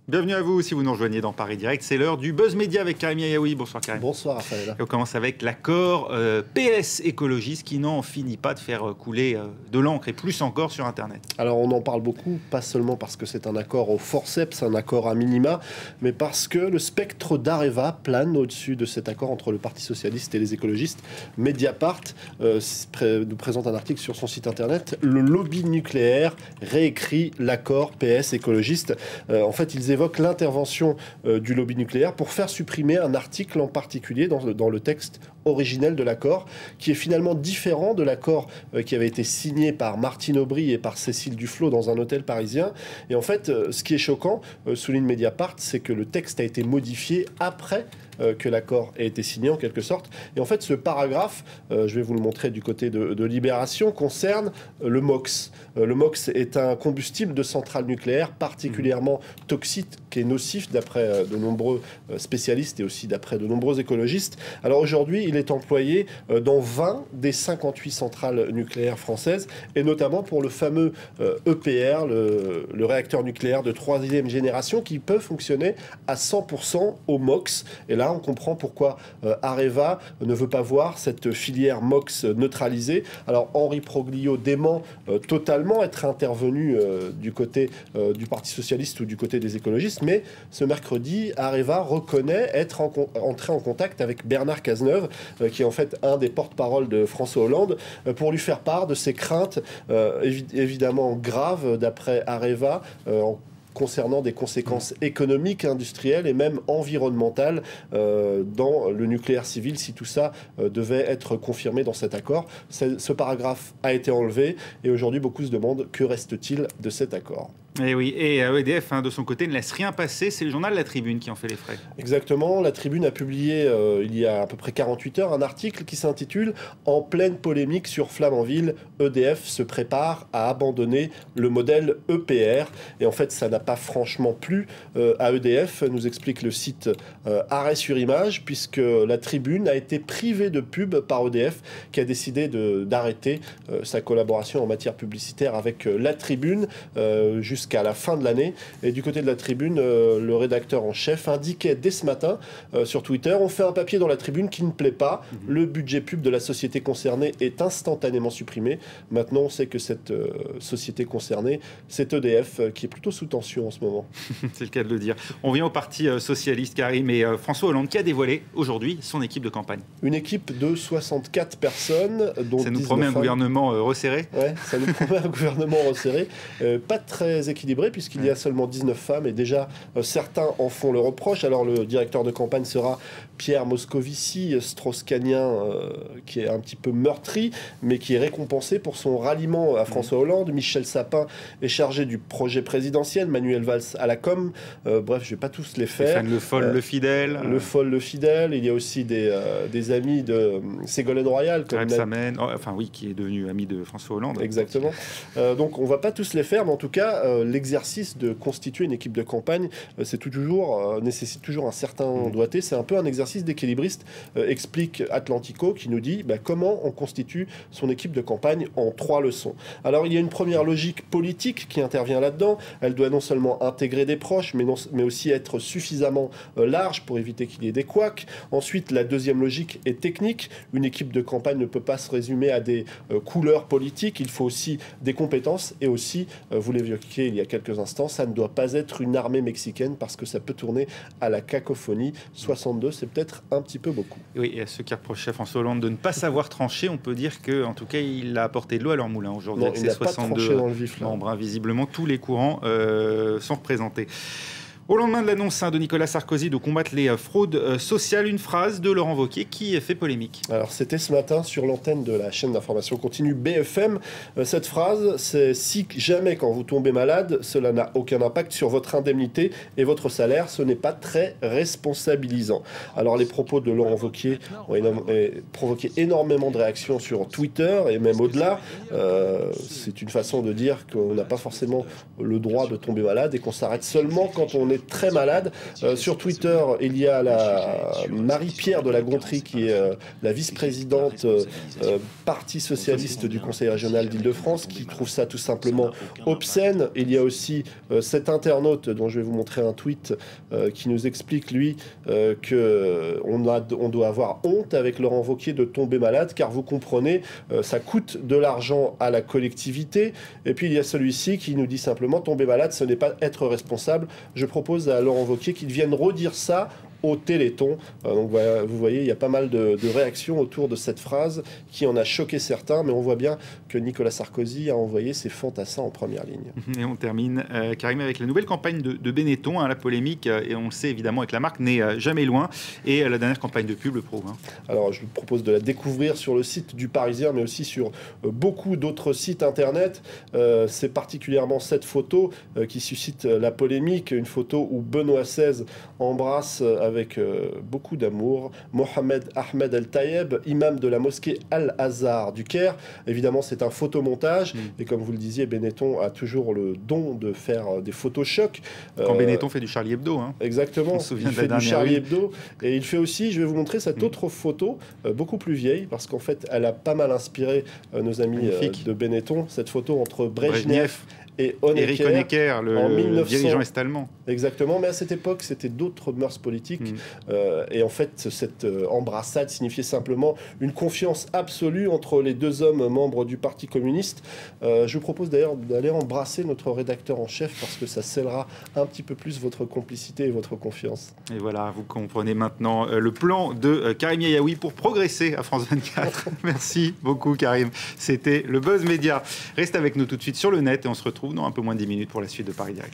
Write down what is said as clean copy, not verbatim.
Bienvenue à vous si vous nous rejoignez dans Paris Direct. C'est l'heure du Buzz Média avec Karim Yaoui. Bonsoir Karim. Bonsoir Raphaël. Et on commence avec l'accord PS écologiste qui n'en finit pas de faire couler de l'encre et plus encore sur Internet. Alors on en parle beaucoup, pas seulement parce que c'est un accord au forceps, un accord à minima, mais parce que le spectre d'Areva plane au-dessus de cet accord entre le Parti Socialiste et les écologistes. Mediapart nous présente un article sur son site Internet. Le lobby nucléaire réécrit l'accord PS écologiste. En fait, ils évoque l'intervention du lobby nucléaire pour faire supprimer un article en particulier dans le texte originel de l'accord, qui est finalement différent de l'accord qui avait été signé par Martine Aubry et par Cécile Duflot dans un hôtel parisien. Et en fait, ce qui est choquant, souligne Mediapart, c'est que le texte a été modifié après que l'accord ait été signé en quelque sorte. Et en fait, ce paragraphe, je vais vous le montrer du côté de Libération, concerne le MOX. Le MOX est un combustible de centrale nucléaire particulièrement toxique et nocif d'après de nombreux spécialistes et aussi d'après de nombreux écologistes. Alors aujourd'hui, il est employé dans 20 des 58 centrales nucléaires françaises et notamment pour le fameux EPR, le réacteur nucléaire de troisième génération qui peut fonctionner à 100% au MOX. Et là, on comprend pourquoi Areva ne veut pas voir cette filière MOX neutralisée. Alors Henri Proglio dément totalement être intervenu du côté du Parti Socialiste ou du côté des écologistes, mais ce mercredi, Areva reconnaît être entré en contact avec Bernard Cazeneuve, qui est en fait un des porte-parole de François Hollande, pour lui faire part de ses craintes évidemment graves d'après Areva, concernant des conséquences économiques, industrielles et même environnementales dans le nucléaire civil si tout ça devait être confirmé dans cet accord. Ce paragraphe a été enlevé et aujourd'hui beaucoup se demandent que reste-t-il de cet accord. Et oui, et EDF, de son côté, ne laisse rien passer. C'est le journal La Tribune qui en fait les frais. Exactement. La Tribune a publié, il y a à peu près 48 heures, un article qui s'intitule « En pleine polémique sur Flamanville, EDF se prépare à abandonner le modèle EPR ». Et en fait, ça n'a pas franchement plu à EDF, nous explique le site Arrêt sur Image, puisque la Tribune a été privée de pub par EDF, qui a décidé d'arrêter sa collaboration en matière publicitaire avec la Tribune jusqu'à la fin de l'année. Et du côté de la Tribune, le rédacteur en chef indiquait dès ce matin sur Twitter: on fait un papier dans la Tribune qui ne plaît pas. Le budget pub de la société concernée est instantanément supprimé. Maintenant, on sait que cette société concernée, c'est EDF qui est plutôt sous tension en ce moment. C'est le cas de le dire. On vient au Parti Socialiste, Karim, et François Hollande qui a dévoilé aujourd'hui son équipe de campagne. Une équipe de 64 personnes, dont ça nous promet un gouvernement resserré. Ouais, ça nous promet un gouvernement resserré. Pas très équilibré puisqu'il y a seulement 19 femmes et déjà certains en font le reproche. Alors le directeur de campagne sera Pierre Moscovici, strauss-kahnien, qui est un petit peu meurtri mais qui est récompensé pour son ralliement à François Hollande. Michel Sapin est chargé du projet présidentiel, Manuel Valls à la com. Bref, je ne vais pas tous les faire. Le Foll, le Fidèle. Le Foll, le Fidèle. Il y a aussi des amis de Ségolène Royal. Comme Samen, qui est devenu ami de François Hollande. Exactement. Donc on ne va pas tous les faire, mais en tout cas, l'exercice de constituer une équipe de campagne, nécessite toujours un certain doigté. C'est un peu un exercice d'équilibriste, explique Atlantico, qui nous dit comment on constitue son équipe de campagne en 3 leçons. Alors il y a une première logique politique qui intervient là-dedans. Elle doit non seulement intégrer des proches, mais aussi être suffisamment large pour éviter qu'il y ait des couacs. Ensuite, la deuxième logique est technique. Une équipe de campagne ne peut pas se résumer à des couleurs politiques. Il faut aussi des compétences et aussi, vous l'évoquiez il y a quelques instants, ça ne doit pas être une armée mexicaine parce que ça peut tourner à la cacophonie. 62, c'est peut-être un petit peu beaucoup. Oui, et à ceux qui reprochaient à François Hollande de ne pas savoir trancher, on peut dire qu'en tout cas, il a apporté de l'eau à leur moulin aujourd'hui. Il n'a pas tranché dans le vif. Visiblement, tous les courants sont représentés. Au lendemain de l'annonce de Nicolas Sarkozy de combattre les fraudes sociales, une phrase de Laurent Wauquiez qui fait polémique. Alors c'était ce matin sur l'antenne de la chaîne d'information continue BFM. Cette phrase, c'est: si jamais quand vous tombez malade, cela n'a aucun impact sur votre indemnité et votre salaire, ce n'est pas très responsabilisant. Alors les propos de Laurent Wauquiez ont provoqué énormément de réactions sur Twitter et même au-delà. C'est une façon de dire qu'on n'a pas forcément le droit de tomber malade et qu'on s'arrête seulement quand on est est très malade. Sur Twitter, il y a la Marie-Pierre de la Gontrie, qui est la vice-présidente Parti socialiste du Conseil régional d'Île-de-France, qui trouve ça tout simplement obscène. Il y a aussi cet internaute dont je vais vous montrer un tweet qui nous explique, lui, qu'on doit avoir honte avec Laurent Wauquiez de tomber malade, car vous comprenez, ça coûte de l'argent à la collectivité. Et puis il y a celui-ci qui nous dit simplement: tomber malade, ce n'est pas être responsable. Je propose à Laurent Wauquiez qu'il vienne redire ça au Téléthon. Donc voilà, vous voyez, il y a pas mal de réactions autour de cette phrase qui en a choqué certains, mais on voit bien que Nicolas Sarkozy a envoyé ses fantassins en première ligne. Et on termine, Karim, avec la nouvelle campagne de Benetton. La polémique, et on le sait évidemment avec la marque, n'est jamais loin. Et la dernière campagne de pub le prouve. Alors je vous propose de la découvrir sur le site du Parisien, mais aussi sur beaucoup d'autres sites internet. C'est particulièrement cette photo qui suscite la polémique, une photo où Benoît XVI embrasse avec beaucoup d'amour Mohamed Ahmed El Tayeb, imam de la mosquée Al-Azhar du Caire. Évidemment, c'est un photomontage, et comme vous le disiez, Benetton a toujours le don de faire des photos chocs. Quand Benetton fait du Charlie Hebdo. Exactement, il fait du Charlie Hebdo, et il fait aussi, je vais vous montrer cette autre photo, beaucoup plus vieille, parce qu'en fait, elle a pas mal inspiré nos amis de Benetton, cette photo entre Brejnev et Erich Honecker, le dirigeant est-allemand. Exactement, mais à cette époque, c'était d'autres mœurs politiques. Et en fait, cette embrassade signifiait simplement une confiance absolue entre les deux hommes membres du Parti communiste. Je vous propose d'ailleurs d'aller embrasser notre rédacteur en chef, parce que ça scellera un petit peu plus votre complicité et votre confiance. Et voilà, vous comprenez maintenant le plan de Karim Yayaoui pour progresser à France 24. Merci beaucoup, Karim. C'était le Buzz Média. Reste avec nous tout de suite sur le net, et on se retrouve dans un peu moins de 10 minutes pour la suite de Paris Direct.